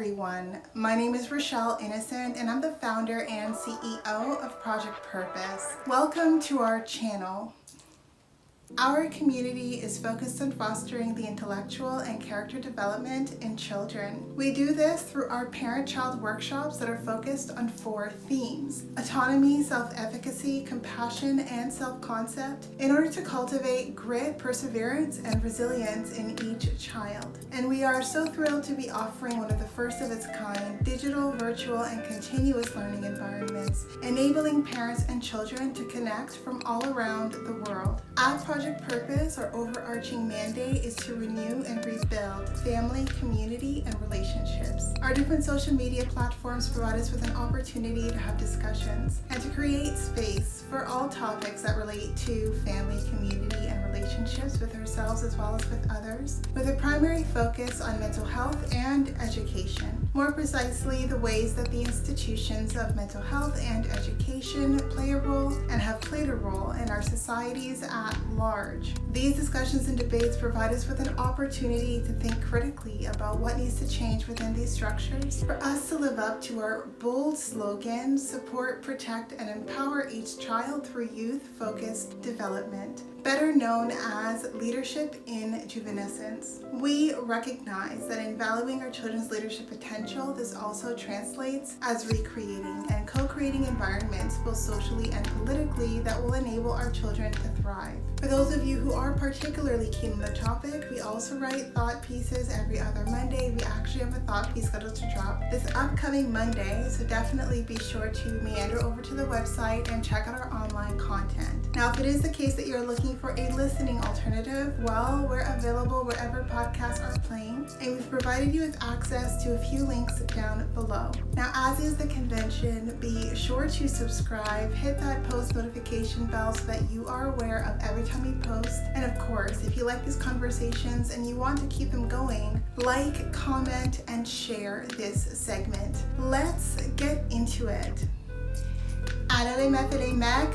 everyone. My name is Rochelle Innocent and I'm the founder and CEO of Project Purpose. Welcome to our channel. Our community is focused on fostering the intellectual and character development in children. We do this through our parent-child workshops that are focused on 4 themes: autonomy, self-efficacy, compassion, and self-concept, in order to cultivate grit, perseverance, and resilience in each child. And we are so thrilled to be offering one of the first of its kind digital, virtual, and continuous learning environments, enabling parents and children to connect from all around the world. At Project Purpose, our overarching mandate is to renew and rebuild family, community, and relationships. Our different social media platforms provide us with an opportunity to have discussions and to create space for all topics that relate to family, community, and relationships with ourselves as well as with others, with a primary focus on mental health and education. More precisely, the ways that the institutions of mental health and education play a role and have played a role in our societies at large. These discussions and debates provide us with an opportunity to think critically about what needs to change within these structures for us to live up to our bold slogan: support, protect, and empower each child through youth-focused development, better known as leadership in juvenescence. We recognize that in valuing our children's leadership potential, this also translates as recreating and co-creating environments, both socially and politically, that will enable our children to thrive. For those of you who are particularly keen on the topic, we also write thought pieces every other Monday. We actually have a thought piece scheduled to drop this upcoming Monday, so definitely be sure to meander over to the website and check out our online content. Now, if it is the case that you're looking for a listening alternative, well, we're available wherever podcasts are playing, and we've provided you with access to a few links down below. Now, as is the convention, be sure to subscribe, hit that post notification bell so that you are aware of every time we post. And of course, if you like these conversations and you want to keep them going, like, comment, and share this segment. Let's get into it.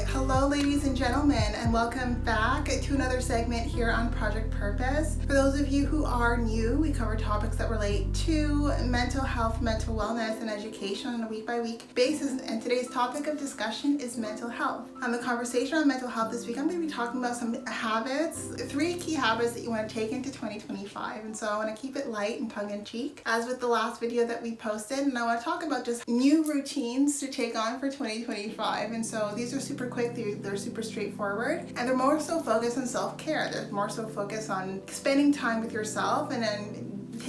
Hello, ladies and gentlemen, and welcome back to another segment here on Project Purpose. For those of you who are new, we cover topics that relate to mental health, mental wellness, and education on a week-by-week basis. And today's topic of discussion is mental health. On the conversation on mental health this week, I'm going to be talking about some habits, 3 key habits that you want to take into 2025. And so I want to keep it light and tongue-in-cheek, as with the last video that we posted. And I want to talk about just new routines to take on for 2025. And so these are super quick, they're super straightforward, and they're more so focused on self-care. They're more so focused on spending time with yourself and then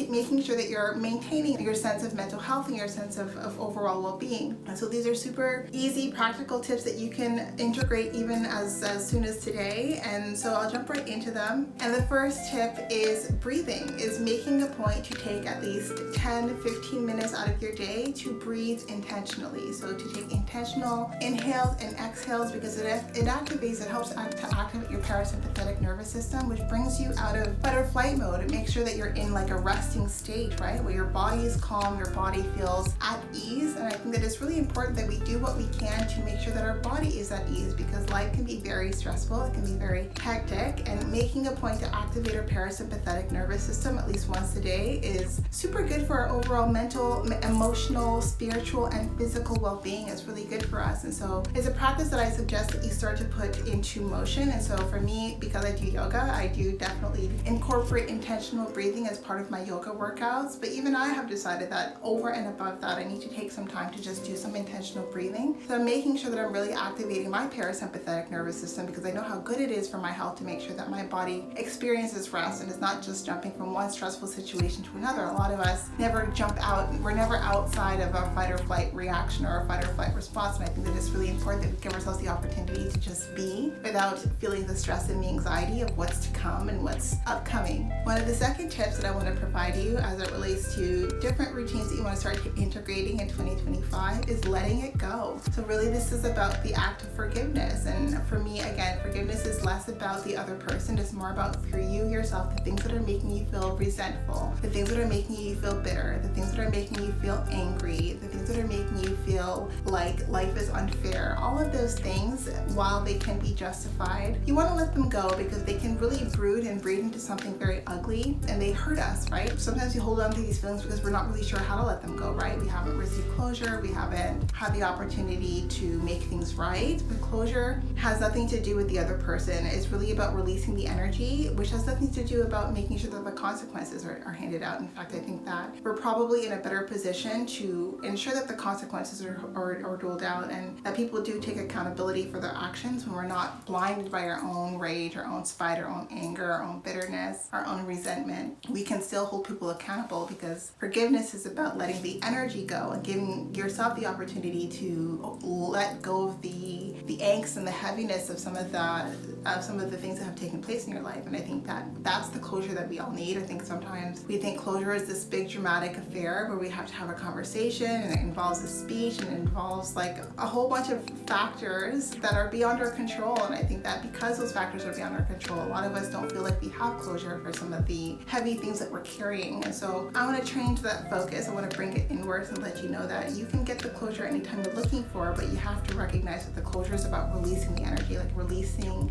making sure that you're maintaining your sense of mental health and your sense of overall well-being. And so these are super easy, practical tips that you can integrate even as soon as today. And so I'll jump right into them. And the first tip is breathing, is making a point to take at least 10-15 minutes out of your day to breathe intentionally. So to take intentional inhales and exhales, because it helps to activate your parasympathetic nervous system, which brings you out of fight or flight mode. It makes sure that you're in like a resting state, right? Where your body is calm, your body feels at ease. And I think that it's really important that we do what we can to make sure that our body is at ease, because life can be very stressful, it can be very hectic, and making a point to activate our parasympathetic nervous system at least once a day is super good for our overall mental, emotional, spiritual, and physical well-being. It's really good for us. And so it's a practice that I suggest that you start to put into motion. And so for me, because I do yoga, I do definitely incorporate intentional breathing as part of my yoga workouts, but even I have decided that over and above that, I need to take some time to just do some intentional breathing. So I'm making sure that I'm really activating my parasympathetic nervous system, because I know how good it is for my health to make sure that my body experiences rest and is not just jumping from one stressful situation to another. A lot of us never jump out, we're never outside of a fight or flight reaction or a fight or flight response, and I think that it's really important that we give ourselves the opportunity to just be without feeling the stress and the anxiety of what's to come and what's upcoming. One of the second tips that I want to provide you as it relates to different routines that you want to start integrating in 2025 is letting it go. So really this is about the act of forgiveness. And for me, again, forgiveness is less about the other person. It's more about for you yourself, the things that are making you feel resentful, the things that are making you feel bitter, the things that are making you feel angry, the things that are making you feel like life is unfair. All of those things, while they can be justified, you want to let them go, because they can really brood and breed into something very ugly, and they hurt us, right? Sometimes we hold on to these feelings because we're not really sure how to let them go, right? We haven't received closure, we haven't had the opportunity to make things right. But closure has nothing to do with the other person. It's really about releasing the energy, which has nothing to do about making sure that the consequences are handed out. In fact, I think that we're probably in a better position to ensure that the consequences are doled out, and that people do take accountability for their actions when we're not blinded by our own rage, our own spite, our own anger, our own bitterness, our own resentment. We can still hold people accountable, because forgiveness is about letting the energy go and giving yourself the opportunity to let go of the angst and the heaviness of some of the things that have taken place in your life. And I think that that's the closure that we all need. I think sometimes we think closure is this big dramatic affair where we have to have a conversation, and it involves a speech, and it involves like a whole bunch of factors that are beyond our control. And I think that because those factors are beyond our control, a lot of us don't feel like we have closure for some of the heavy things that we're carrying. And so I want to change that focus. I want to bring it inwards and let you know that you can get the closure anytime you're looking for, but you have to recognize that the closure is about releasing the energy, like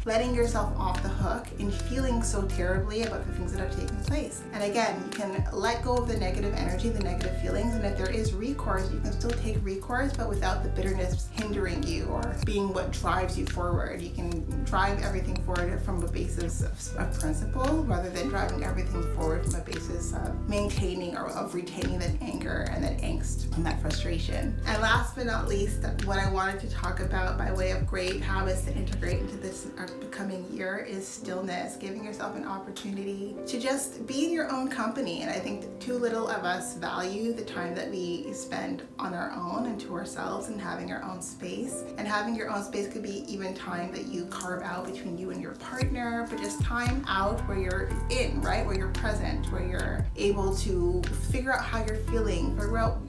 letting yourself off the hook and feeling so terribly about the things that have taken place. And again, you can let go of the negative energy, the negative feelings, and if there is recourse, you can still take recourse, but without the bitterness hindering you or being what drives you forward. You can drive everything forward from a basis of principle, rather than driving everything forward from a basis of maintaining or of retaining that anger and that angst and that frustration. And last but not least, what I wanted to talk about by way of great habits to integrate into this upcoming year is stillness, giving yourself an opportunity to just be in your own company. And I think too little of us value the time that we spend on our own and to ourselves, and having our own space. And having your own space could be even time that you carve out between you and your partner, but just time out where you're in, right? Where you're present, where you're able to figure out how you're feeling, figure out,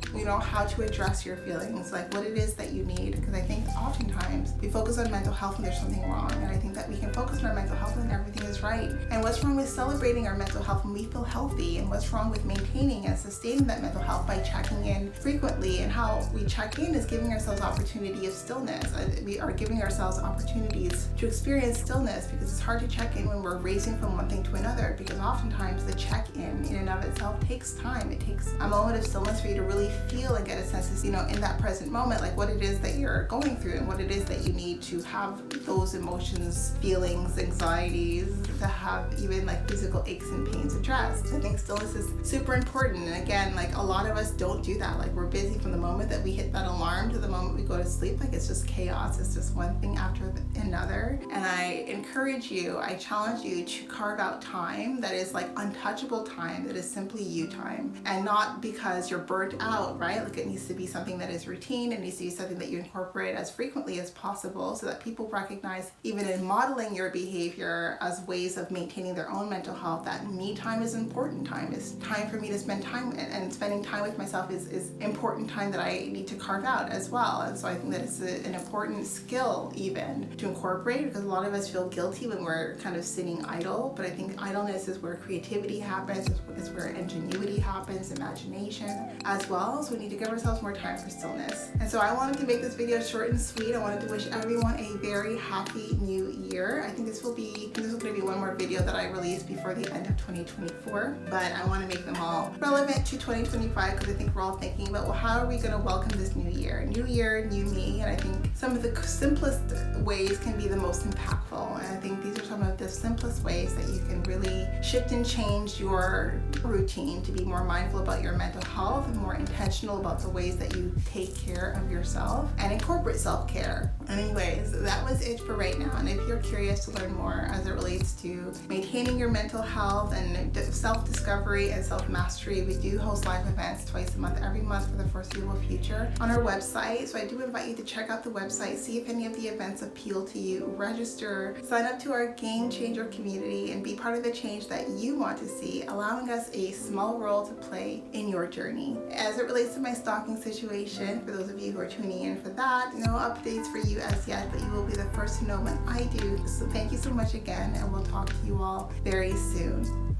how to address your feelings, like what it is that you need. Because I think oftentimes we focus on mental health when there's something wrong, and I think that we can focus on our mental health when everything is right. And what's wrong with celebrating our mental health when we feel healthy? And what's wrong with maintaining and sustaining that mental health by checking in frequently? And how we check in is giving ourselves opportunity of stillness. We are giving ourselves opportunities to experience stillness, because it's hard to check in when we're racing from one thing to another, because oftentimes the check-in and of itself takes time. It takes a moment of stillness for you to really feel and get a sense of, in that present moment, like what it is that you're going through and what it is that you need to have those emotions, feelings, anxieties, to have even like physical aches and pains addressed. I think stillness is super important. And again, like a lot of us don't do that. Like we're busy from the moment that we hit that alarm to the moment we go to sleep. Like it's just chaos. It's just one thing after another. And I encourage you, I challenge you to carve out time that is like untouchable time, that is simply you time, and not because you're burnt out, right? Like it needs to be something that is routine. It needs to be something that you incorporate as frequently as possible, so that people recognize, even in modeling your behavior as ways of maintaining their own mental health, that me time is important time. It's time for me to spend time, and spending time with myself is important time that I need to carve out as well. And so I think that it's an important skill even to incorporate, because a lot of us feel guilty when we're kind of sitting idle. But I think idleness is where creativity happens, is where ingenuity happens, imagination as well. So we need to give ourselves more time for stillness. And so I wanted to make this video short and sweet. I wanted to wish everyone a very happy new year. I think this is going to be one more video that I release before the end of 2024, but I want to make them all relevant to 2025, because I think we're all thinking about, well, how are we going to welcome this new year? New year, new me. And I think some of the simplest ways can be the most impactful. And I think these are some of the simplest ways that you can really shift and change your routine to be more mindful about your mental health and more intentional about the ways that you take care of yourself and incorporate self-care. Anyways, that was it for right now. And if you're curious to learn more as it relates to maintaining your mental health and self-discovery and self-mastery, we do host live events twice a month, every month for the foreseeable future on our website. So I do invite you to check out the website, see if any of the events appeal to you, register, sign up to our Game Changer community, and be part of the change that you want to see, allowing us a small role to play in your journey. As it relates to my stalking situation, for those of you who are tuning in for that, no updates for you as yet, but you will be the first to know when I do. So thank you so much again, and we'll talk to you all very soon.